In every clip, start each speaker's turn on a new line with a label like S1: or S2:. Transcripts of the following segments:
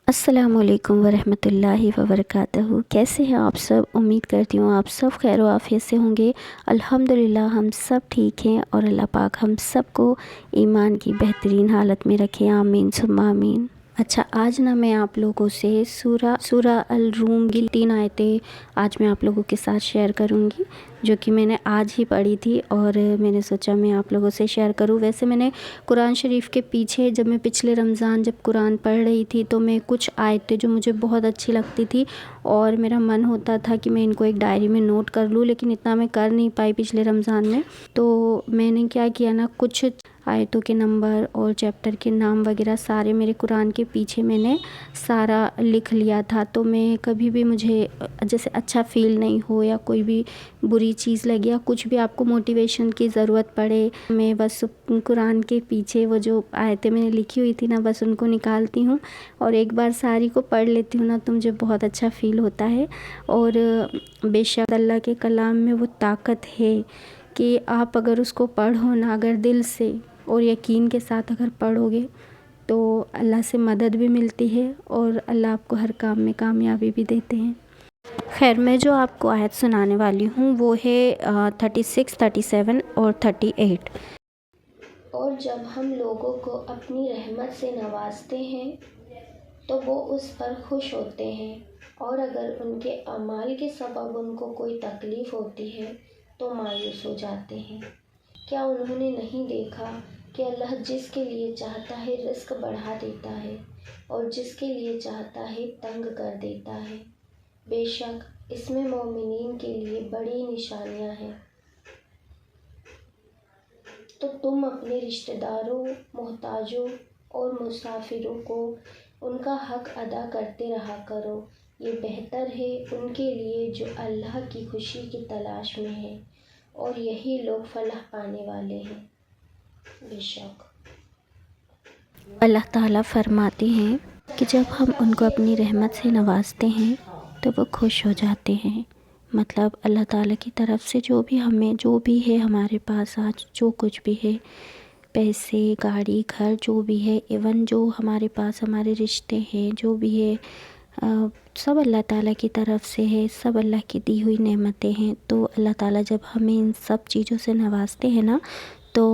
S1: السلام علیکم ورحمۃ اللہ وبرکاتہ۔ کیسے ہیں آپ سب؟ امید کرتی ہوں آپ سب خیر و عافیت سے ہوں گے۔ الحمدللہ ہم سب ٹھیک ہیں، اور اللہ پاک ہم سب کو ایمان کی بہترین حالت میں رکھے، آمین ثم آمین۔ اچھا، آج میں آپ لوگوں سے سورہ الروم کی 3 آیتیں آج میں آپ لوگوں کے ساتھ شیئر کروں گی، جو کہ میں نے آج ہی پڑھی تھی، اور میں نے سوچا میں آپ لوگوں سے شیئر کروں۔ ویسے میں نے قرآن شریف کے پیچھے جب میں پچھلے رمضان جب قرآن پڑھ رہی تھی تو میں کچھ آیتیں جو مجھے بہت اچھی لگتی تھی، اور میرا من ہوتا تھا کہ میں ان کو ایک ڈائری میں نوٹ کر لوں، لیکن اتنا میں کر نہیں پائی پچھلے رمضان میں۔ تو میں نے کیا کیا کچھ آیتوں کے نمبر اور چیپٹر کے نام وغیرہ سارے میرے قرآن کے پیچھے میں نے سارا لکھ لیا تھا۔ تو میں کبھی بھی مجھے جیسے اچھا فیل نہیں ہو، یا کوئی بھی بری چیز لگے، یا کچھ بھی آپ کو موٹیویشن کی ضرورت پڑے، میں بس قرآن کے پیچھے وہ جو آیتیں میں نے لکھی ہوئی تھی بس ان کو نکالتی ہوں، اور ایک بار ساری کو پڑھ لیتی ہوں تو مجھے بہت اچھا فیل ہوتا ہے۔ اور بے شک اللہ کے کلام میں وہ طاقت ہے کہ آپ اگر اس کو پڑھو اگر دل سے اور یقین کے ساتھ اگر پڑھو گے تو اللہ سے مدد بھی ملتی ہے، اور اللہ آپ کو ہر کام میں کامیابی بھی دیتے ہیں۔ خیر، میں جو آپ کو آیت سنانے والی ہوں وہ ہے 36، 37 اور 38۔ اور جب ہم لوگوں کو اپنی رحمت سے نوازتے ہیں تو وہ اس پر خوش ہوتے ہیں، اور اگر ان کے اعمال کے سبب ان کو کوئی تکلیف ہوتی ہے تو مایوس ہو جاتے ہیں۔ کیا انہوں نے نہیں دیکھا کہ اللہ جس کے لیے چاہتا ہے رزق بڑھا دیتا ہے، اور جس کے لیے چاہتا ہے تنگ کر دیتا ہے؟ بے شک اس میں مومنین کے لیے بڑی نشانیاں ہیں۔ تو تم اپنے رشتہ داروں، محتاجوں اور مسافروں کو ان کا حق ادا کرتے رہا کرو، یہ بہتر ہے ان کے لیے جو اللہ کی خوشی کی تلاش میں ہیں، اور یہی لوگ فلاح پانے والے ہیں۔ بے شک اللہ تعالیٰ فرماتے ہیں کہ جب ہم ان کو اپنی رحمت سے نوازتے ہیں تو وہ خوش ہو جاتے ہیں۔ مطلب اللہ تعالیٰ کی طرف سے جو بھی ہے ہمارے پاس آج جو کچھ بھی ہے، پیسے، گاڑی، گھر، جو بھی ہے، ایون جو ہمارے پاس ہمارے رشتے ہیں، جو بھی ہے، سب اللہ تعالیٰ کی طرف سے ہے، سب اللہ کی دی ہوئی نعمتیں ہیں۔ تو اللہ تعالیٰ جب ہمیں ان سب چیزوں سے نوازتے ہیں تو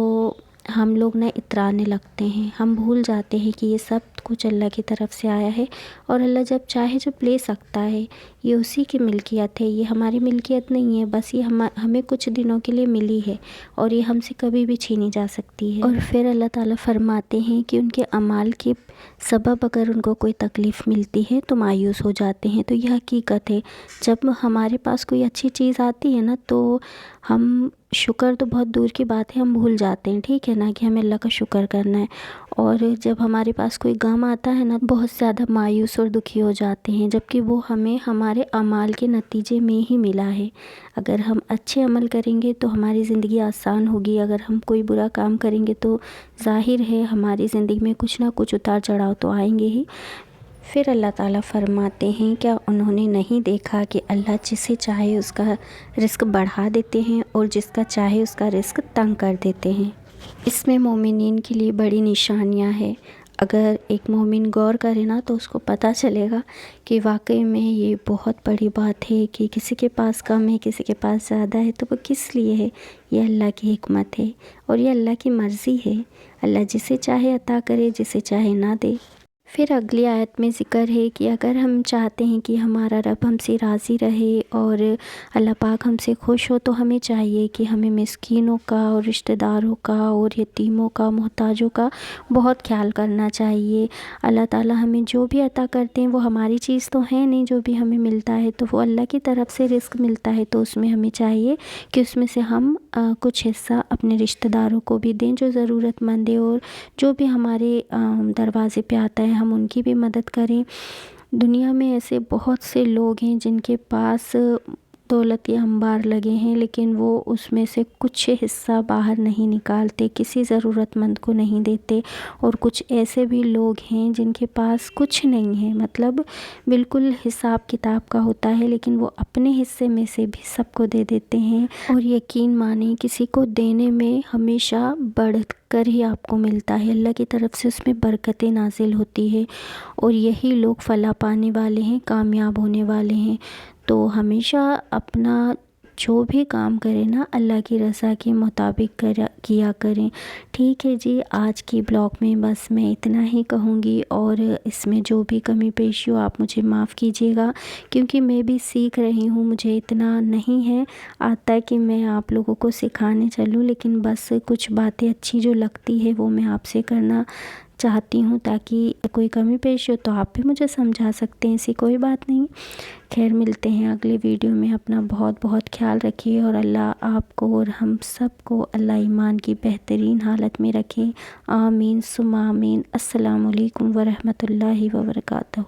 S1: ہم لوگ اترانے لگتے ہیں، ہم بھول جاتے ہیں کہ یہ سب کچھ اللہ کی طرف سے آیا ہے، اور اللہ جب چاہے جب لے سکتا ہے، یہ اسی کی ملکیت ہے، یہ ہماری ملکیت نہیں ہے، بس یہ ہمیں کچھ دنوں کے لیے ملی ہے، اور یہ ہم سے کبھی بھی چھینی جا سکتی ہے۔ اور پھر اللہ تعالیٰ فرماتے ہیں کہ ان کے اعمال کے سبب اگر ان کو کوئی تکلیف ملتی ہے تو مایوس ہو جاتے ہیں۔ تو یہ حقیقت ہے، جب ہمارے پاس کوئی اچھی چیز آتی ہے تو ہم شکر تو بہت دور کی بات ہے، ہم بھول جاتے ہیں، ٹھیک ہے کہ ہمیں اللہ کا شکر کرنا ہے۔ اور جب ہمارے پاس کوئی غم آتا ہے بہت زیادہ مایوس اور دکھی ہو جاتے ہیں، جبکہ وہ ہمیں ہمارے اعمال کے نتیجے میں ہی ملا ہے۔ اگر ہم اچھے عمل کریں گے تو ہماری زندگی آسان ہوگی، اگر ہم کوئی برا کام کریں گے تو ظاہر ہے ہماری زندگی میں کچھ نہ کچھ اتار چڑھاؤ تو آئیں گے ہی۔ پھر اللہ تعالیٰ فرماتے ہیں کیا انہوں نے نہیں دیکھا کہ اللہ جسے چاہے اس کا رزق بڑھا دیتے ہیں، اور جس کا چاہے اس کا رزق تنگ کر دیتے ہیں۔ اس میں مومنین کے لیے بڑی نشانیاں ہیں۔ اگر ایک مومن غور کرے تو اس کو پتہ چلے گا کہ واقعی میں یہ بہت بڑی بات ہے کہ کسی کے پاس کم ہے، کسی کے پاس زیادہ ہے، تو وہ کس لیے ہے؟ یہ اللہ کی حکمت ہے، اور یہ اللہ کی مرضی ہے۔ اللہ جسے چاہے عطا کرے، جسے چاہے نہ دے۔ پھر اگلی آیت میں ذکر ہے کہ اگر ہم چاہتے ہیں کہ ہمارا رب ہم سے راضی رہے اور اللہ پاک ہم سے خوش ہو، تو ہمیں چاہیے کہ ہمیں مسکینوں کا اور رشتہ داروں کا اور یتیموں کا، محتاجوں کا بہت خیال کرنا چاہیے۔ اللہ تعالیٰ ہمیں جو بھی عطا کرتے ہیں وہ ہماری چیز تو ہے نہیں، جو بھی ہمیں ملتا ہے تو وہ اللہ کی طرف سے رزق ملتا ہے، تو اس میں ہمیں چاہیے کہ اس میں سے ہم کچھ حصہ اپنے رشتہ داروں کو بھی دیں جو ضرورت مند ہے، اور جو بھی ہمارے دروازے پہ آتا ہے ہم ان کی بھی مدد کریں۔ دنیا میں ایسے بہت سے لوگ ہیں جن کے پاس
S2: دولت کے انبار لگے ہیں، لیکن وہ اس میں سے کچھ حصہ باہر نہیں نکالتے، کسی ضرورت مند کو نہیں دیتے۔ اور کچھ ایسے بھی لوگ ہیں جن کے پاس کچھ نہیں ہے، مطلب بالکل حساب کتاب کا ہوتا ہے، لیکن وہ اپنے حصے میں سے بھی سب کو دے دیتے ہیں۔ اور یقین مانیں، کسی کو دینے میں ہمیشہ بڑھ کر ہی آپ کو ملتا ہے، اللہ کی طرف سے اس میں برکتیں نازل ہوتی ہے، اور یہی لوگ فلاح پانے والے ہیں، کامیاب ہونے والے ہیں۔ تو ہمیشہ اپنا جو بھی کام کریں نا، اللہ کی رضا کے مطابق کیا کریں۔ ٹھیک ہے جی، آج کی بلاگ میں بس میں اتنا ہی کہوں گی، اور اس میں جو بھی کمی پیشی ہو آپ مجھے معاف کیجیے گا، کیونکہ میں بھی سیکھ رہی ہوں، مجھے اتنا نہیں ہے آتا کہ میں آپ لوگوں کو سکھانے چلوں، لیکن بس کچھ باتیں اچھی جو لگتی ہے وہ میں آپ سے کرنا چاہتی ہوں، تاکہ کوئی کمی پیش ہو تو آپ بھی مجھے سمجھا سکتے ہیں، ایسی کوئی بات نہیں۔ خیر، ملتے ہیں اگلی ویڈیو میں، اپنا بہت بہت خیال رکھیے، اور اللہ آپ کو اور ہم سب کو اللہ ایمان کی بہترین حالت میں رکھے، آمین ثم آمین۔ السلام علیکم ورحمۃ اللہ وبرکاتہ۔